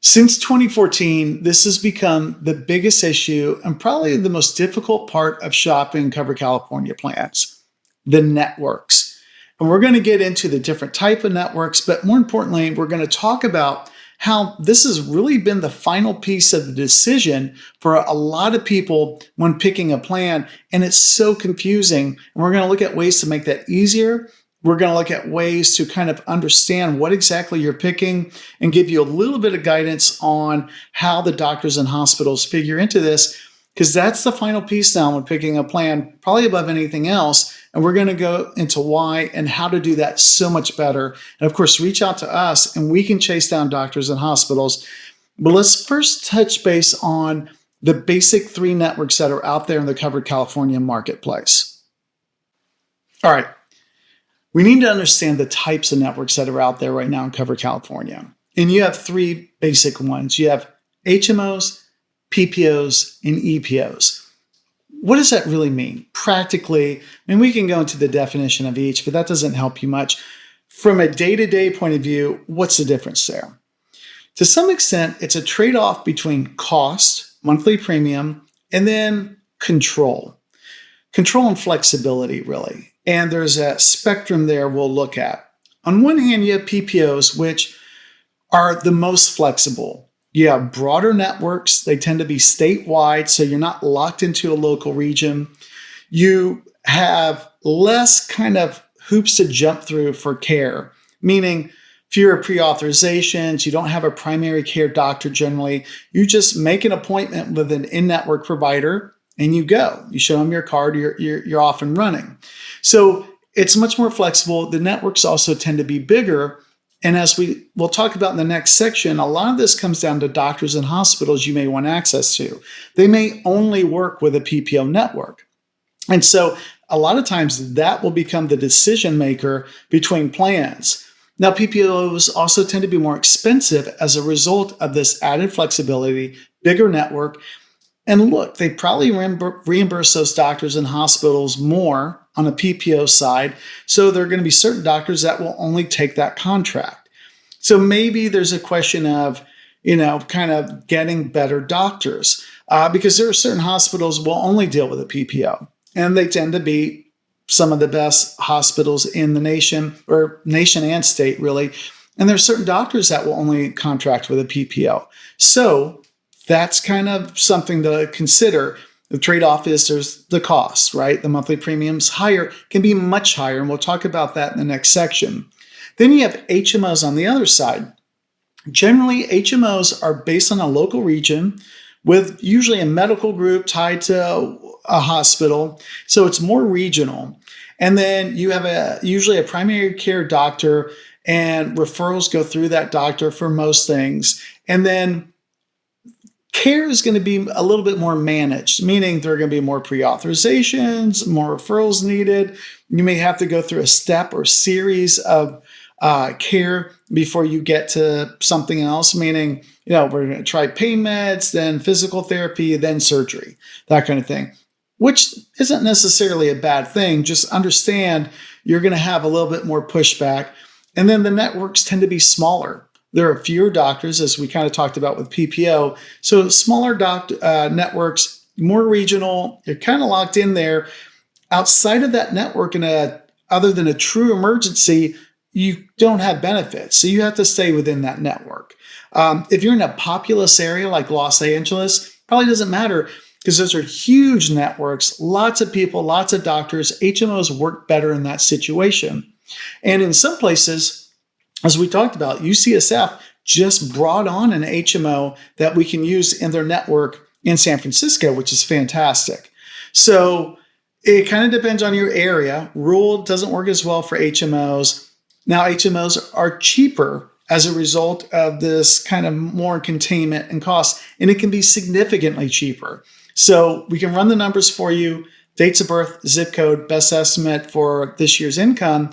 Since 2014, this has become the biggest issue and probably the most difficult part of shopping covered California plans, the networks. And we're going to get into the different type of networks, but more importantly, we're going to talk about how this has really been the final piece of the decision for a lot of people when picking a plan. And it's so confusing. And we're going to look at ways to make that easier. We're going to look at ways to kind of understand what exactly you're picking and give you a little bit of guidance on how the doctors and hospitals figure into this, because that's the final piece now when picking a plan, probably above anything else. And we're going to go into why and how to do that so much better. And of course, reach out to us and we can chase down doctors and hospitals. But let's first touch base on the basic three networks that are out there in the covered California marketplace. All right. We need to understand the types of networks that are out there right now in covered California. And you have three basic ones. You have HMOs, PPOs, and EPOs. What does that really mean? Practically, we can go into the definition of each, but that doesn't help you much. From a day-to-day point of view, what's the difference there? To some extent, it's a trade-off between cost, monthly premium, and then control. Control and flexibility, really. And there's a spectrum there we'll look at. On one hand, you have PPOs, which are the most flexible. You have broader networks. They tend to be statewide, so you're not locked into a local region. You have less kind of hoops to jump through for care, meaning fewer pre-authorizations. You don't have a primary care doctor generally. You just make an appointment with an in-network provider and you go. You show them your card, you're off and running. So it's much more flexible. The networks also tend to be bigger. And as we'll talk about in the next section, a lot of this comes down to doctors and hospitals you may want access to. They may only work with a PPO network. And so a lot of times that will become the decision maker between plans. Now, PPOs also tend to be more expensive as a result of this added flexibility, bigger network. And look, they probably reimburse those doctors and hospitals more on a PPO side. So there are going to be certain doctors that will only take that contract. So maybe there's a question of, kind of getting better doctors because there are certain hospitals will only deal with a PPO. And they tend to be some of the best hospitals in the nation, or nation and state, really. And there are certain doctors that will only contract with a PPO. So that's kind of something to consider. The trade-off is there's the cost, right? The monthly premiums higher can be much higher, and we'll talk about that in the next section. Then you have HMOs on the other side. Generally, HMOs are based on a local region with usually a medical group tied to a hospital, so it's more regional. And then you have usually a primary care doctor, and referrals go through that doctor for most things. And then care is going to be a little bit more managed, meaning there are going to be more pre-authorizations, more referrals needed. You may have to go through a step or series of care before you get to something else, meaning, we're going to try pain meds, then physical therapy, then surgery, that kind of thing, which isn't necessarily a bad thing. Just understand you're going to have a little bit more pushback. And then the networks tend to be smaller. There are fewer doctors, as we kind of talked about with PPO. So smaller networks, more regional, you're kind of locked in there. Outside of that network, other than a true emergency, you don't have benefits. So you have to stay within that network. If you're in a populous area like Los Angeles, probably doesn't matter because those are huge networks, lots of people, lots of doctors. HMOs work better in that situation. And in some places, as we talked about, UCSF just brought on an HMO that we can use in their network in San Francisco, which is fantastic. So it kind of depends on your area. Rural doesn't work as well for HMOs. Now, HMOs are cheaper as a result of this kind of more containment and cost, and it can be significantly cheaper. So we can run the numbers for you, dates of birth, zip code, best estimate for this year's income,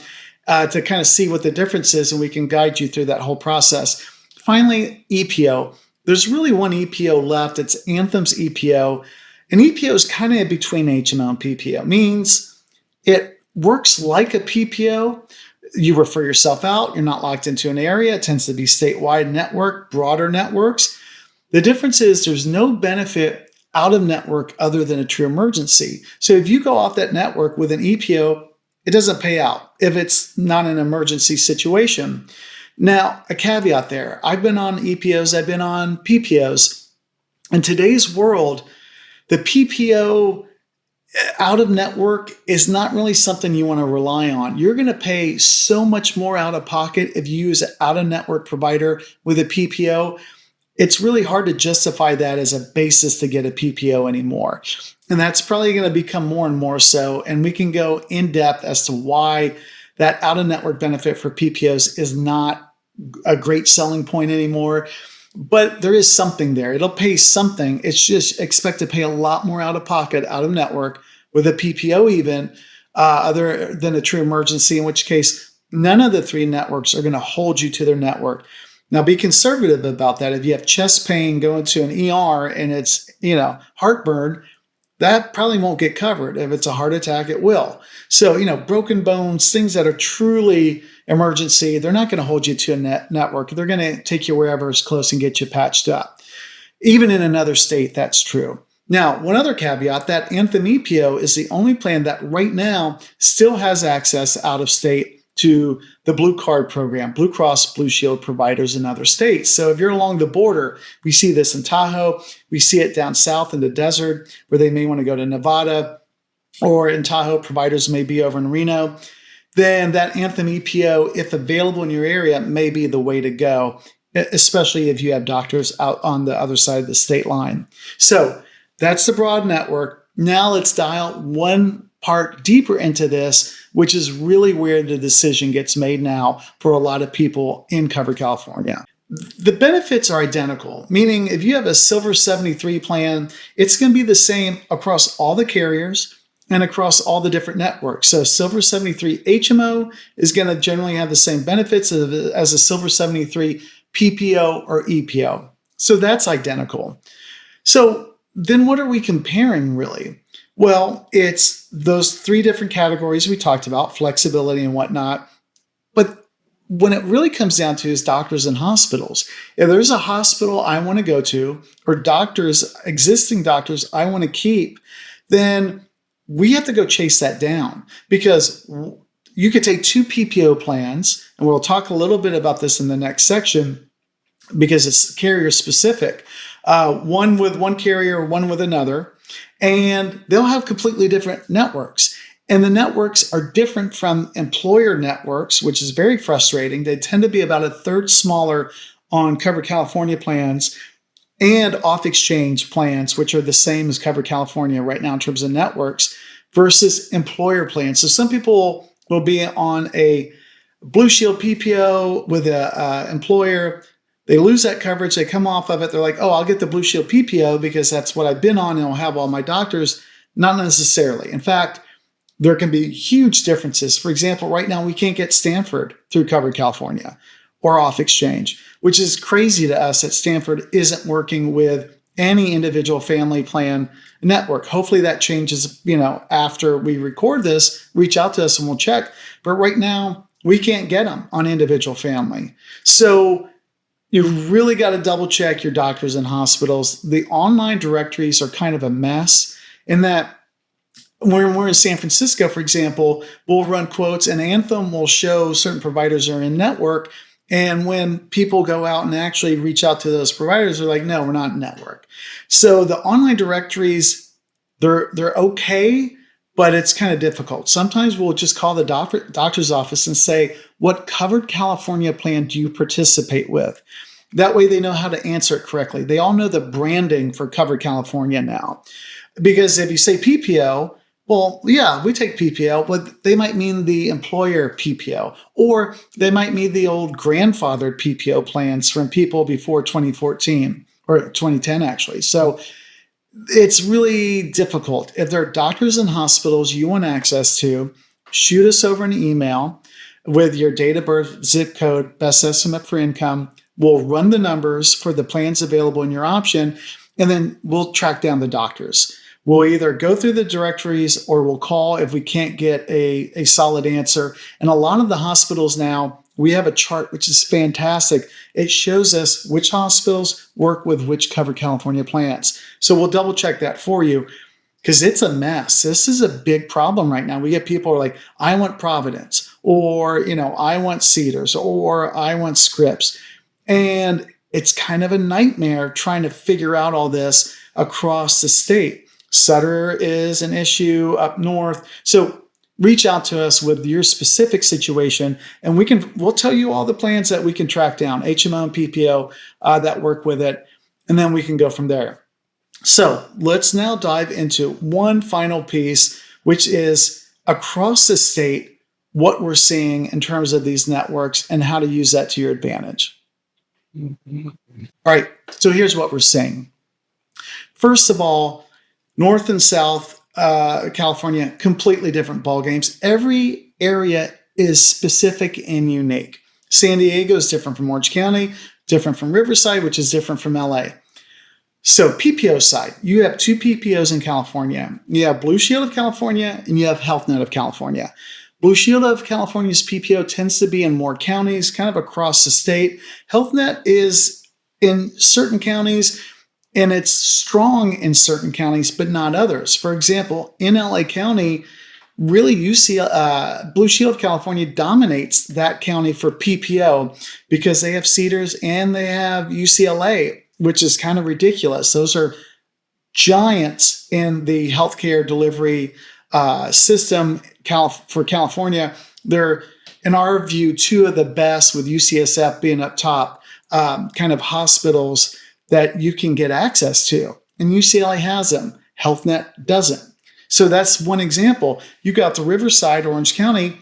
to kind of see what the difference is, and we can guide you through that whole process. Finally, EPO. There's really one EPO left. It's Anthem's EPO. An EPO is kind of between HMO and PPO. Means it works like a PPO, You refer yourself out. You're not locked into an area. It tends to be statewide network, broader networks. The difference is there's no benefit out of network other than a true emergency. So if you go off that network with an EPO, it doesn't pay out if it's not an emergency situation. Now, a caveat there. I've been on EPOs, I've been on PPOs. In today's world, the PPO out of network is not really something you want to rely on. You're going to pay so much more out of pocket if you use an out of network provider with a PPO. It's really hard to justify that as a basis to get a PPO anymore. And that's probably going to become more and more so. And we can go in depth as to why that out of network benefit for PPOs is not a great selling point anymore. But there is something there. It'll pay something. It's just expect to pay a lot more out of pocket, out of network with a PPO even, other than a true emergency, in which case none of the three networks are going to hold you to their network. Now, be conservative about that. If you have chest pain, go into an ER and it's, heartburn, that probably won't get covered. If it's a heart attack, it will. So, broken bones, things that are truly emergency, they're not going to hold you to a network. They're going to take you wherever is close and get you patched up. Even in another state, that's true. Now, one other caveat, that Anthem EPO is the only plan that right now still has access out of state to the Blue Card program, Blue Cross Blue Shield providers in other states. So if you're along the border, we see this in Tahoe, we see it down south in the desert where they may want to go to Nevada, or in Tahoe, providers may be over in Reno. Then that Anthem EPO, if available in your area, may be the way to go, especially if you have doctors out on the other side of the state line. So that's the broad network. Now let's dial one part deeper into this, which is really where the decision gets made now for a lot of people in Covered California. The benefits are identical, meaning if you have a Silver 73 plan, it's going to be the same across all the carriers and across all the different networks. So Silver 73 HMO is going to generally have the same benefits as a Silver 73 PPO or EPO. So that's identical. So then what are we comparing really? Well, it's those three different categories we talked about, flexibility and whatnot. But when it really comes down to is doctors and hospitals. If there's a hospital I want to go to, or existing doctors I want to keep, then we have to go chase that down, because you could take two PPO plans, and we'll talk a little bit about this in the next section because it's carrier specific, one with one carrier, one with another, and they'll have completely different networks. And the networks are different from employer networks, which is very frustrating. They tend to be about a third smaller on Covered California plans and off-exchange plans, which are the same as Covered California right now in terms of networks, versus employer plans. So some people will be on a Blue Shield PPO with an employer. They lose that coverage. They come off of it. They're like, oh, I'll get the Blue Shield PPO because that's what I've been on and I'll have all my doctors. Not necessarily. In fact, there can be huge differences. For example, right now we can't get Stanford through Covered California or off exchange, which is crazy to us that Stanford isn't working with any individual family plan network. Hopefully that changes, after we record this. Reach out to us and we'll check. But right now we can't get them on individual family. So you've really got to double check your doctors and hospitals. The online directories are kind of a mess in that when we're in San Francisco, for example, we'll run quotes and Anthem will show certain providers are in network. And when people go out and actually reach out to those providers, they're like, no, we're not in network. So the online directories, they're okay, but it's kind of difficult. Sometimes we'll just call the doctor's office and say, what Covered California plan do you participate with? That way they know how to answer it correctly. They all know the branding for Covered California now. Because if you say PPO, well, yeah, we take PPO, but they might mean the employer PPO, or they might mean the old grandfathered PPO plans from people before 2014 or 2010, actually. So it's really difficult. If there are doctors and hospitals you want access to, shoot us over an email with your date of birth, zip code, best estimate for income. We'll run the numbers for the plans available in your option, and then we'll track down the doctors. We'll either go through the directories or we'll call if we can't get a solid answer. And a lot of the hospitals now, we have a chart which is fantastic. It shows us which hospitals work with which Covered California plans. So we'll double check that for you because it's a mess. This is a big problem right now. We get people who are like, I want Providence, or, I want Cedars, or I want Scripps. And it's kind of a nightmare trying to figure out all this across the state. Sutter is an issue up north. So reach out to us with your specific situation, and we'll tell you all the plans that we can track down, HMO and PPO that work with it, and then we can go from there. So let's now dive into one final piece, which is across the state, what we're seeing in terms of these networks and how to use that to your advantage. All right, so here's what we're seeing. First of all, North and South California, completely different ball games. Every area is specific and unique. San Diego is different from Orange County, different from Riverside, which is different from LA. So PPO side, you have two PPOs in California. You have Blue Shield of California and you have Health Net of California. Blue Shield of California's PPO tends to be in more counties, kind of across the state. Health Net is in certain counties, and it's strong in certain counties, but not others. For example, in LA County, really Blue Shield of California dominates that county for PPO because they have Cedars and they have UCLA, which is kind of ridiculous. Those are giants in the healthcare delivery system for California. They're, in our view, two of the best, with UCSF being up top, kind of hospitals that you can get access to. And UCLA has them. Health Net doesn't. So that's one example. You got the Riverside, Orange County.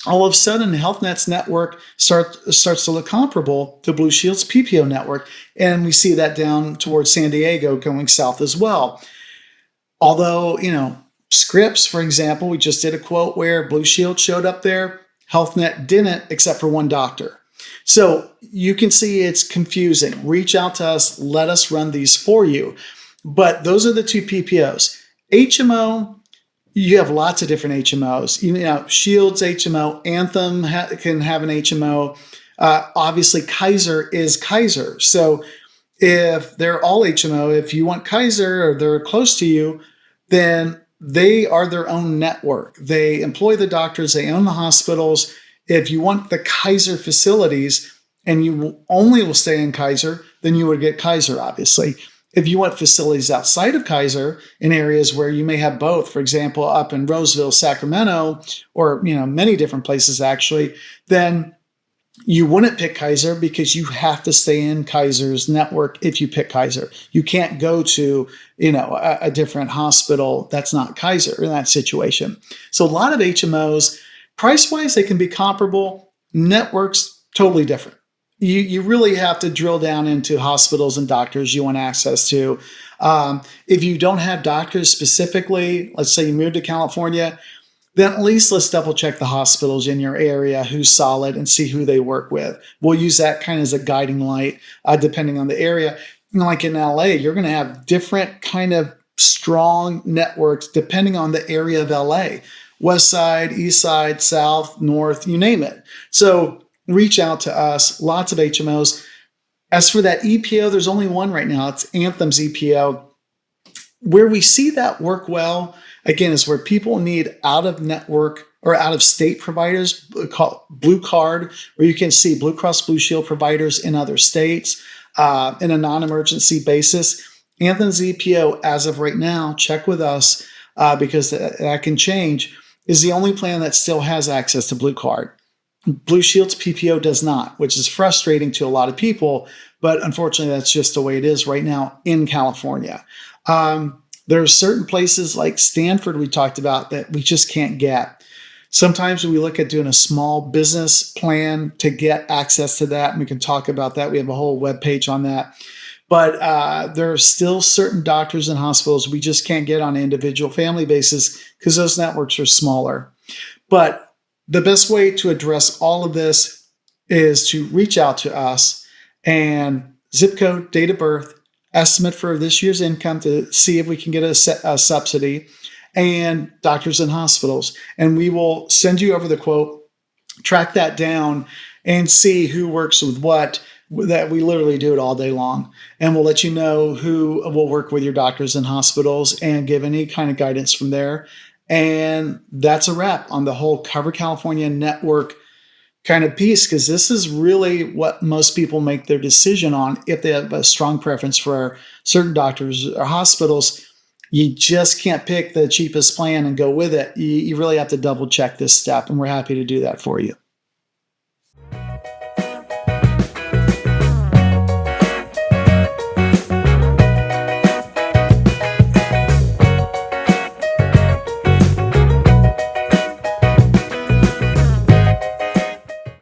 All of a sudden, Health Net's network starts to look comparable to Blue Shield's PPO network. And we see that down towards San Diego going south as well. Although, Scripps, for example, we just did a quote where Blue Shield showed up there. Health Net didn't, except for one doctor. So you can see it's confusing. Reach out to us. Let us run these for you. But those are the two PPOs. HMO, you have lots of different HMOs. Shield's HMO, Anthem can have an HMO. Obviously, Kaiser is Kaiser. So if they're all HMO, if you want Kaiser or they're close to you, then they are their own network. They employ the doctors. They own the hospitals. If you want the Kaiser facilities and you only will stay in Kaiser, then you would get Kaiser, obviously. If you want facilities outside of Kaiser in areas where you may have both, for example, up in Roseville, Sacramento, or many different places actually, then you wouldn't pick Kaiser because you have to stay in Kaiser's network if you pick Kaiser. You can't go to a different hospital that's not Kaiser in that situation. So a lot of HMOs, price-wise, they can be comparable. Networks, totally different. You really have to drill down into hospitals and doctors you want access to. If you don't have doctors specifically, let's say you moved to California, then at least let's double check the hospitals in your area, who's solid, and see who they work with. We'll use that kind of as a guiding light, depending on the area. Like in LA, you're going to have different kind of strong networks depending on the area of LA. West side, east side, south, north, you name it. So reach out to us. Lots of HMOs. As for that EPO, there's only one right now. It's Anthem's EPO. Where we see that work well, again, is where people need out-of-network or out-of-state providers, called Blue Card, where you can see Blue Cross Blue Shield providers in other states in a non-emergency basis. Anthem's EPO, as of right now, check with us because that can change, is the only plan that still has access to Blue Card. Blue Shield's PPO does not, which is frustrating to a lot of people, but unfortunately, that's just the way it is right now in California. There are certain places like Stanford we talked about that we just can't get. Sometimes we look at doing a small business plan to get access to that, and we can talk about that. We have a whole webpage on that. But there are still certain doctors and hospitals we just can't get on an individual family basis because those networks are smaller. But the best way to address all of this is to reach out to us, and zip code, date of birth, estimate for this year's income to see if we can get a subsidy, and doctors and hospitals. And we will send you over the quote, track that down, and see who works with what. That we literally do it all day long. And we'll let you know who will work with your doctors and hospitals and give any kind of guidance from there. And that's a wrap on the whole Cover California network kind of piece, because this is really what most people make their decision on if they have a strong preference for certain doctors or hospitals. You just can't pick the cheapest plan and go with it. You really have to double check this step, and we're happy to do that for you.